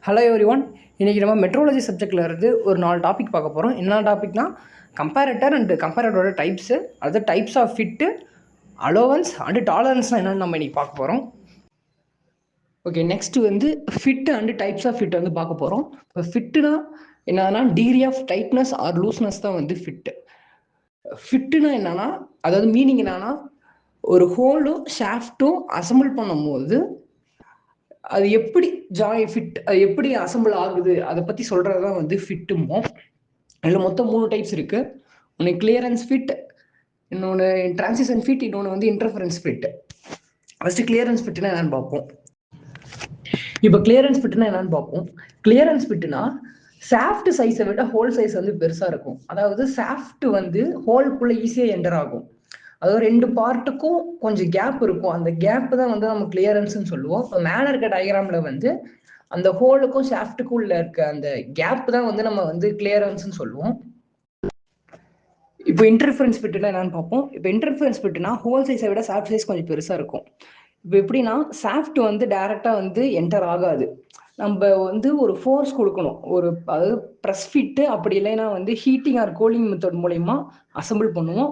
Hello everyone. இன்றைக்கி நம்ம metrology சப்ஜெக்டில் இருந்து ஒரு 4 டாபிக் பார்க்க போகிறோம். என்ன டாபிக்னா கம்பேரட்டர் அண்ட் கம்பேரட்டரோட டைப்ஸு, அது types of fit, allowance and டாலரன்ஸ்னால் என்னென்னு நம்ம இன்றைக்கி பார்க்க போகிறோம். ஓகே, நெக்ஸ்ட்டு வந்து fit and types of fit வந்து பார்க்க போகிறோம். இப்போ ஃபிட்டுனா என்னன்னா degree of tightness or looseness தான் வந்து ஃபிட்டு. ஃபிட்டுனா என்னன்னா, அதாவது மீனிங் என்னன்னா, ஒரு ஹோலும் ஷாஃப்ட்டும் அசம்பிள் பண்ணும்போது அது எப்படி ஃபிட் அது எப்படி அசம்பிள் ஆகுது அதை பற்றி சொல்கிறது தான் வந்து ஃபிட்டுமோ. அதில் மொத்தம் 3 டைப்ஸ் இருக்குது. ஒன்று கிளியரன்ஸ் ஃபிட், இன்னொன்று டிரான்சிஷன் ஃபிட், இன்னொன்று வந்து இன்டர்ஃபரன்ஸ் ஃபிட். ஃபஸ்ட்டு கிளியரன்ஸ் ஃபிட்னா என்னென்னு பார்ப்போம். இப்போ கிளியரன்ஸ் ஃபிட்னா என்னென்னு பார்ப்போம். கிளியரன்ஸ் ஃபிட்னா சாஃப்ட் சைஸை விட ஹோல் சைஸ் வந்து பெருசாக இருக்கும். அதாவது சாஃப்ட் வந்து ஹோல்குள்ளே ஈஸியாக என்டர் ஆகும். அதாவது 2 பார்ட்டுக்கும் கொஞ்சம் கேப் இருக்கும். அந்த கேப் தான் வந்து நம்ம கிளியரன்ஸ்னு சொல்லுவோம். இப்போ மேலே இருக்க டயக்ராமில் வந்து அந்த ஹோலுக்கும் ஷாஃப்ட்டுக்கும் உள்ள இருக்க அந்த கேப் தான் வந்து நம்ம வந்து கிளியரன்ஸ்னு சொல்லுவோம். இப்போ இன்டர்ஃபரன்ஸ் ஃபிட்னா என்னன்னு பார்ப்போம். இப்போ இன்டர்ஃபரன்ஸ் ஃபிட்னா ஹோல் சைஸை விட சாஃப்ட் சைஸ் கொஞ்சம் பெருசாக இருக்கும். இப்போ எப்படின்னா சாஃப்ட் வந்து டைரெக்டாக வந்து என்டர் ஆகாது. நம்ம வந்து ஒரு ஃபோர்ஸ் கொடுக்கணும். அதாவது ப்ரெஸ் ஃபிட்டு, அப்படி இல்லைன்னா வந்து ஹீட்டிங் ஆர் கூலிங் மெத்தட் மூலயமா அசம்பிள் பண்ணுவோம்.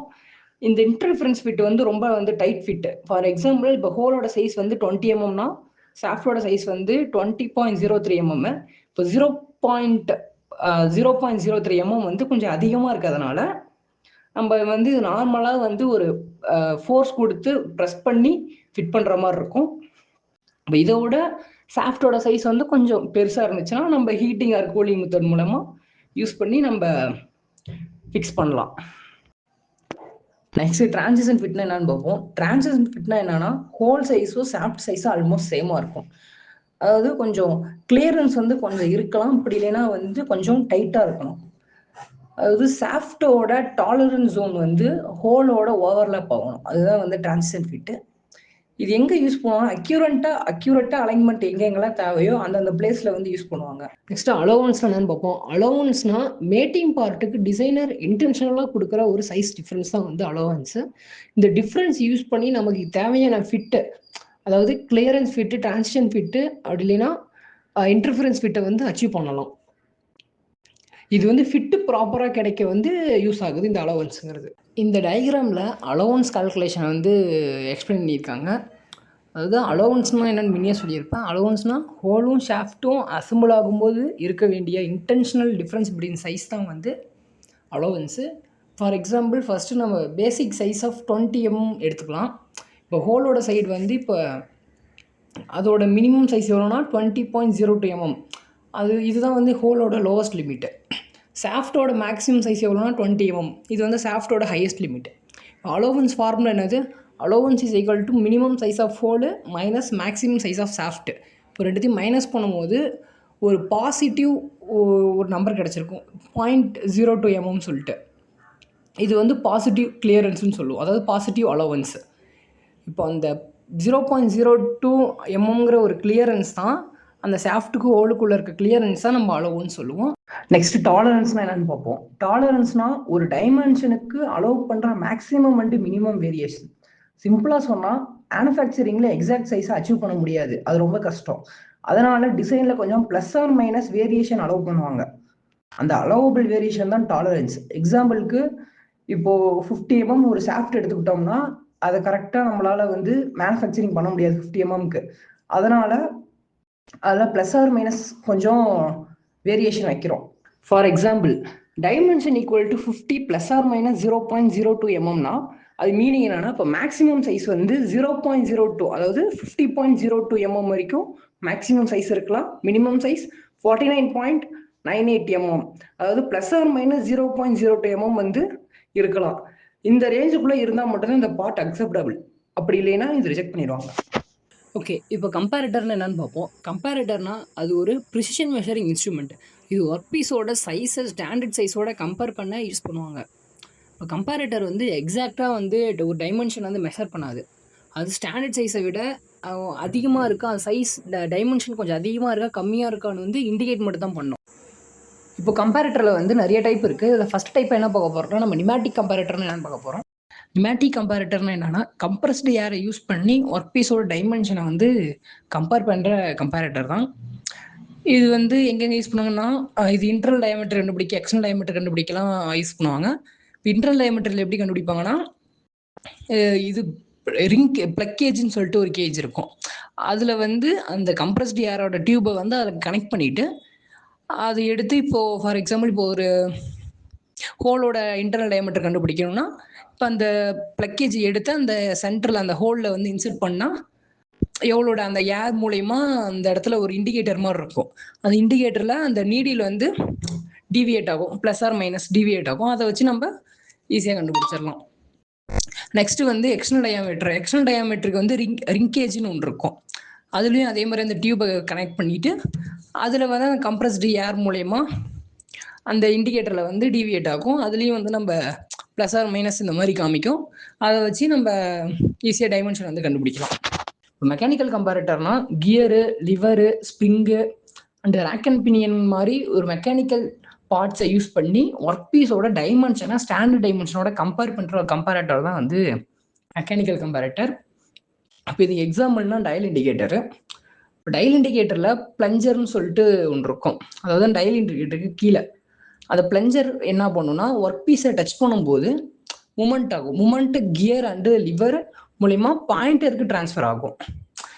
இந்த இன்டர்ஃபரன்ஸ் ஃபிட் வந்து ரொம்ப வந்து டைட் ஃபிட். ஃபார் எக்ஸாம்பிள், இப்போ ஹோலோட சைஸ் வந்து 20 mm, சாஃப்டோட சைஸ் வந்து 20.03 mm. இப்போ 0.03 mm வந்து கொஞ்சம் அதிகமாக இருக்கிறதுனால நம்ம வந்து நார்மலாக வந்து ஒரு ஃபோர்ஸ் கொடுத்து ப்ரெஸ் பண்ணி ஃபிட் பண்ணுற மாதிரி இருக்கும். இப்போ இதோட சாஃப்டோட சைஸ் வந்து கொஞ்சம் பெருசாக இருந்துச்சுன்னா நம்ம ஹீட்டிங் ஆர் கூலிங் மெத்தட் மூலமாக யூஸ் பண்ணி நம்ம ஃபிக்ஸ் பண்ணலாம். நெக்ஸ்ட் டிரான்சிஷன் ஃபிட்னா என்னன்னு பார்ப்போம். டிரான்சிஷன் ஃபிட்னா என்னன்னா ஹோல் சைஸும் சாஃப்ட் சைஸும் ஆல்மோஸ்ட் சேமாக இருக்கும். அதாவது கொஞ்சம் கிளியரன்ஸ் வந்து கொஞ்சம் இருக்கலாம், அப்படி இல்லைன்னா வந்து கொஞ்சம் டைட்டாக இருக்கணும். அதாவது சாஃப்டோட டாலரன்ஸ் ஜோன் வந்து ஹோலோட ஓவர்லேப் ஆகணும். அதுதான் வந்து டிரான்சிஷன் ஃபிட்டு. இது எங்கே யூஸ் பண்ணுவாங்க, அக்யூரேட்டாக அலைன்மெண்ட் எங்கெங்கெல்லாம் தேவையோ அந்தந்த பிளேஸில் வந்து யூஸ் பண்ணுவாங்க. நெக்ஸ்ட் அலோவன்ஸ்னா என்னன்னு பார்ப்போம். அலோவன்ஸ்னா மேட்டிங் பார்ட்டுக்கு டிசைனர் இன்டென்ஷனலாக கொடுக்குற ஒரு சைஸ் டிஃப்ரென்ஸ் தான் வந்து அலோவன்ஸு. இந்த டிஃப்ரென்ஸ் யூஸ் பண்ணி நமக்கு தேவையான ஃபிட்டு, அதாவது கிளியரன்ஸ் ஃபிட்டு, டிரான்சிஷன் ஃபிட்டு, அப்படி இல்லைன்னா இன்டர்ஃபரன்ஸ் ஃபிட்டை வந்து அச்சீவ் பண்ணலாம். இது வந்து ஃபிட்டு ப்ராப்பராக கிடைக்க வந்து யூஸ் ஆகுது இந்த அலோவன்ஸுங்கிறது. இந்த டயக்ராமில் அலோவன்ஸ் கால்குலேஷனை வந்து எக்ஸ்பிளைன் பண்ணியிருக்காங்க. அதாவது அலோவன்ஸ்னால் என்னென்னு முன்னே சொல்லியிருப்பேன். அலோவன்ஸ்னால் ஹோலும் ஷாஃப்ட்டும் அசம்பிள் ஆகும்போது இருக்க வேண்டிய இன்டென்ஷனல் டிஃப்ரென்ஸ் பிட்வீன் சைஸ் தான் வந்து அலோவன்ஸு. ஃபார் எக்ஸாம்பிள், ஃபஸ்ட்டு நம்ம பேசிக் சைஸ் ஆஃப் 20 mm எடுத்துக்கலாம். இப்போ ஹோலோட சைடு வந்து இப்போ அதோட மினிமம் சைஸ் எவ்வளோனா 20.02 mm. இதுதான் வந்து ஹோலோட லோவஸ்ட் லிமிட்டு. சாஃப்டோட மேக்ஸிமம் சைஸ் எவ்வளோனா 20 mm. இது வந்து சாஃப்டோட ஹையஸ்ட் லிமிட். அலோவன்ஸ் ஃபார்முலா என்னது? Allowance is equal to minimum size of hole minus maximum size of shaft. இப்போ ரெண்டுத்தையும் மைனஸ் பண்ணும்போது ஒரு பாசிட்டிவ் ஒரு நம்பர் கிடச்சிருக்கும், 0.02 mm சொல்லிட்டு. இது வந்து பாசிட்டிவ் கிளியரன்ஸ்னு சொல்லுவோம், அதாவது பாசிட்டிவ் அலோவன்ஸு. இப்போ அந்த 0.02 mmங்கிற ஒரு கிளியரன்ஸ் தான் அந்த சாஃப்ட்டுக்கு ஹோலுக்குள்ளே இருக்க கிளியரன்ஸ் தான் நம்ம அலோவன்ஸ் சொல்லுவோம். நெக்ஸ்ட் டாலரன்ஸ்னால் என்னென்னு பார்ப்போம். டாலரன்ஸ்னால் ஒரு டைமென்ஷனுக்கு அலோவ் பண்ணுற மேக்ஸிமம் அண்ட் மினிமம் வேரியேஷன். சிம்பிளாக சொன்னால் மேனுஃபேக்சரிங்கில் எக்ஸாக்ட் சைஸை அச்சீவ் பண்ண முடியாது, அது ரொம்ப கஷ்டம். அதனால் டிசைனில் கொஞ்சம் plus or minus variation allow பண்ணுவாங்க. அந்த அலோவபிள் வேரியேஷன் தான் டாலரன்ஸ். எக்ஸாம்பிளுக்கு இப்போது 50 mm ஒரு சாஃப்ட் எடுத்துக்கிட்டோம்னா அதை கரெக்டாக நம்மளால் வந்து மேனுஃபேக்சரிங் பண்ண முடியாது 50 mmக்கு. அதனால் அதில் ப்ளஸ் ஆர் மைனஸ் கொஞ்சம் வேரியேஷன் வைக்கிறோம். For example, dimension equal to 50 plus or minus 0.02 mmனா அது மீனிங் என்னன்னா, இப்போ மேக்ஸிமம் சைஸ் வந்து 0.02, அதாவது 50.02 mm வரைக்கும் மேக்ஸிமம் சைஸ் இருக்கலாம். மினிமம் சைஸ் 49.98 mm, அதாவது ப்ளஸ் ஆர் மைனஸ் 0.02 mm வந்து இருக்கலாம். இந்த ரேஞ்சுக்குள்ளே இருந்தால் மட்டும்தான் இந்த பார்ட் அக்செப்டபிள், அப்படி இல்லைன்னா இது ரிஜெக்ட் பண்ணிடுவாங்க. ஓகே, இப்போ கம்பேரட்டர்னு என்னென்னு பார்ப்போம். கம்பேரட்டர்னால் அது ஒரு ப்ரிசிஷன் மெஷரிங் இன்ஸ்ட்ருமெண்ட். இது ஒர்க் பீஸோட சைஸை ஸ்டாண்டர்ட் சைஸோட கம்பேர் பண்ண யூஸ் பண்ணுவாங்க. இப்போ கம்பேரட்டர் வந்து எக்ஸாக்டாக வந்து ஒரு டைமென்ஷன் வந்து மெஷர் பண்ணாது. அது ஸ்டாண்டர்ட் சைஸை விட அதிகமாக இருக்கா, அது சைஸ் டைமென்ஷன் கொஞ்சம் அதிகமாக இருக்கா கம்மியாக இருக்கான்னு வந்து இண்டிகேட் மட்டும் தான் பண்ணும். இப்போ கம்பேரட்டரில் வந்து நிறைய டைப் இருக்குது. இதில் ஃபஸ்ட் டைப் என்ன பார்க்க போகிறோம்னா, நம்ம நிமேட்டிக் கம்பேரட்டர்னு என்னென்னு பார்க்க போகிறோம். நிமேட்டிக் கம்பேரட்டர்னா என்னன்னா, கம்ப்ரஸ்டு ஏரை யூஸ் பண்ணி ஒர்க் பீஸோட டைமென்ஷனை வந்து கம்பேர் பண்ணுற கம்பேரட்டர் தான். இது வந்து எங்கெங்க யூஸ் பண்ணுவாங்கன்னா, இது இன்டர்னல் டயாமீட்டர் கண்டுபிடிக்க, எக்ஸ்டர்னல் டயாமீட்டர் கண்டுபிடிக்கலாம் யூஸ் பண்ணுவாங்க. இன்டர்னல் டயாமீட்டர்ல எப்படி கண்டுபிடிப்பாங்கன்னா, இது பிளக் கேஜ்னு சொல்லிட்டு ஒரு கேஜ் இருக்கும். அதுல வந்து அந்த கம்ப்ரஸ்டு ஏரோட டியூபை வந்து அதை கனெக்ட் பண்ணிட்டு அதை எடுத்து இப்போ ஃபார் எக்ஸாம்பிள் இப்போ ஒரு ஹோலோட இன்டர்னல் டயாமீட்டர் கண்டுபிடிக்கணும்னா இப்போ அந்த பிளக்கேஜ் எடுத்து அந்த சென்டரில் அந்த ஹோலில் வந்து இன்சர்ட் பண்ணால் எவ்வளோட அந்த ஏர் மூலயமா அந்த இடத்துல ஒரு இண்டிகேட்டர் மாதிரி இருக்கும். அந்த இண்டிகேட்டரில் அந்த நீடியில் வந்து டிவியேட் ஆகும், ப்ளஸ் ஆர் மைனஸ் டிவியேட் ஆகும். அதை வச்சு நம்ம ஈஸியாக கண்டுபிடிச்சிடலாம். நெக்ஸ்ட் வந்து எக்ஸ்டர்னல் டயாமீட்டர். எக்ஸ்டர்னல் டயாமீட்டருக்கு வந்து ரிங்கேஜ்னு ஒன்று இருக்கும். அதுலேயும் அதே மாதிரி அந்த டியூபை கனெக்ட் பண்ணிட்டு அதில் வந்து அந்த கம்ப்ரஸ்டு ஏர் மூலயமா அந்த இண்டிகேட்டரில் வந்து டிவியேட் ஆகும். அதுலேயும் வந்து நம்ம ப்ளஸ் ஆர் மைனஸ் இந்த மாதிரி காமிக்கும். அதை வச்சு நம்ம ஈஸியாக டைமென்ஷன் வந்து கண்டுபிடிக்கலாம். மெக்கானிக்கல் கம்பேரட்டர்னா gear, lever, spring and rack and pinion மாதிரி ஒரு மெக்கானிக்கல் பார்ட்ஸை யூஸ் பண்ணி ஒர்க் பீஸோட டைமென்ஷனை ஸ்டாண்டர்ட் டைமென்ஷனோட கம்பேர் பண்ணுற ஒரு கம்பேரட்டர் தான் வந்து மெக்கானிக்கல் கம்பேரட்டர். அப்போ இது எக்ஸாம்பிள்னா டயல் இண்டிகேட்டரு. டயல் இண்டிகேட்டரில் பிளஞ்சர்னு சொல்லிட்டு ஒன்று இருக்கும். அதாவது டயல் இண்டிகேட்டருக்கு கீழே அந்த பிளஞ்சர் என்ன பண்ணுன்னா ஒர்க் பீஸை டச் பண்ணும்போது மூமெண்ட் ஆகும். மூமெண்ட் கியர் அண்டு லிவர் மூலிமா பாயிண்டருக்கு டிரான்ஸ்ஃபர் ஆகும்.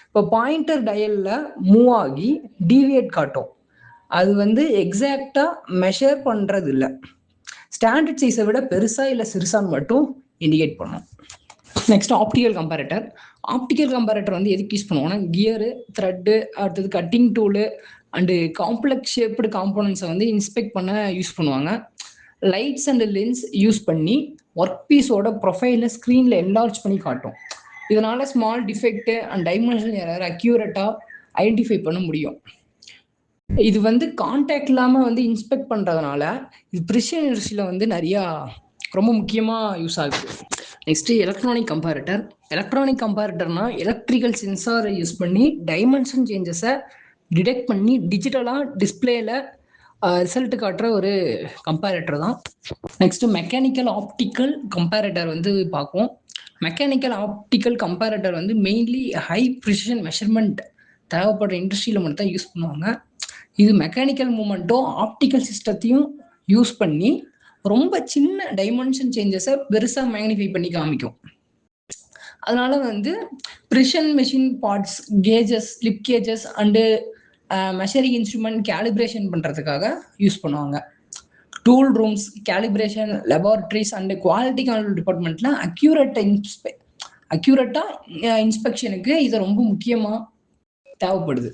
இப்போ பாயிண்டர் டயலில் மூவ் ஆகி டீவியேட் காட்டும். அது வந்து எக்ஸாக்டாக மெஷர் பண்ணுறது இல்லை, ஸ்டாண்டர்ட் சைஸை விட பெருசாக இல்லை சிறுசான்னு மட்டும் இண்டிகேட் பண்ணும். Next optical comparator. Optical comparator வந்து எதுக்கு யூஸ் பண்ணுவோம்னா கியரு, த்ரெட்டு, அடுத்தது cutting tool and complex shaped காம்போனன்ட்ஸை வந்து இன்ஸ்பெக்ட் பண்ண யூஸ் பண்ணுவாங்க. லைட்ஸ் அண்ட் லென்ஸ் யூஸ் பண்ணி ஒர்க் பீஸோட ப்ரொஃபைலை ஸ்க்ரீனில் என்லார்ஜ் பண்ணி காட்டும். இதனால small defect and dimension error அக்யூரேட்டாக ஐடென்டிஃபை பண்ண முடியும். இது வந்து கான்டாக்ட் இல்லாமல் வந்து இன்ஸ்பெக்ட் பண்ணுறதுனால இது ப்ரிசிஷன் இண்டஸ்ட்ரியில் வந்து நிறையா ரொம்ப முக்கியமாக யூஸ் ஆகுது. Next electronic comparator. எலக்ட்ரானிக் கம்பேரட்டர்னா எலக்ட்ரிக்கல் சென்சாரை யூஸ் பண்ணி டைமென்ஷன் சேஞ்சஸை டிடெக்ட் பண்ணி டிஜிட்டலாக டிஸ்பிளேல ரிசல்ட் காட்டுற ஒரு கம்பேரட்டர் தான். நெக்ஸ்ட் மெக்கானிக்கல் ஆப்டிக்கல் கம்பேரட்டர் வந்து பார்ப்போம். மெக்கானிக்கல் ஆப்டிக்கல் கம்பேரட்டர் வந்து மெயின்லி ஹை ப்ரிசிஷன் மெஷர்மெண்ட் தேவைப்படுற இண்டஸ்ட்ரியில் மட்டும் தான் யூஸ் பண்ணுவாங்க. இது மெக்கானிக்கல் மூமெண்ட்டும் ஆப்டிக்கல் சிஸ்டத்தையும் யூஸ் பண்ணி ரொம்ப சின்ன டைமென்ஷன் சேஞ்சஸை பெருசாக மேக்னிஃபை பண்ணி காமிக்கும். அதனால வந்து precision machine parts, gauges, slip gauges and measuring instrument calibration பண்ணுறதுக்காக யூஸ் பண்ணுவாங்க. Tool rooms, calibration laboratories and quality control டிபார்ட்மெண்ட்ல அக்யூரேட்டாக இன்ஸ்பெக்ஷனுக்கு இது ரொம்ப முக்கியமாக தேவைப்படுது.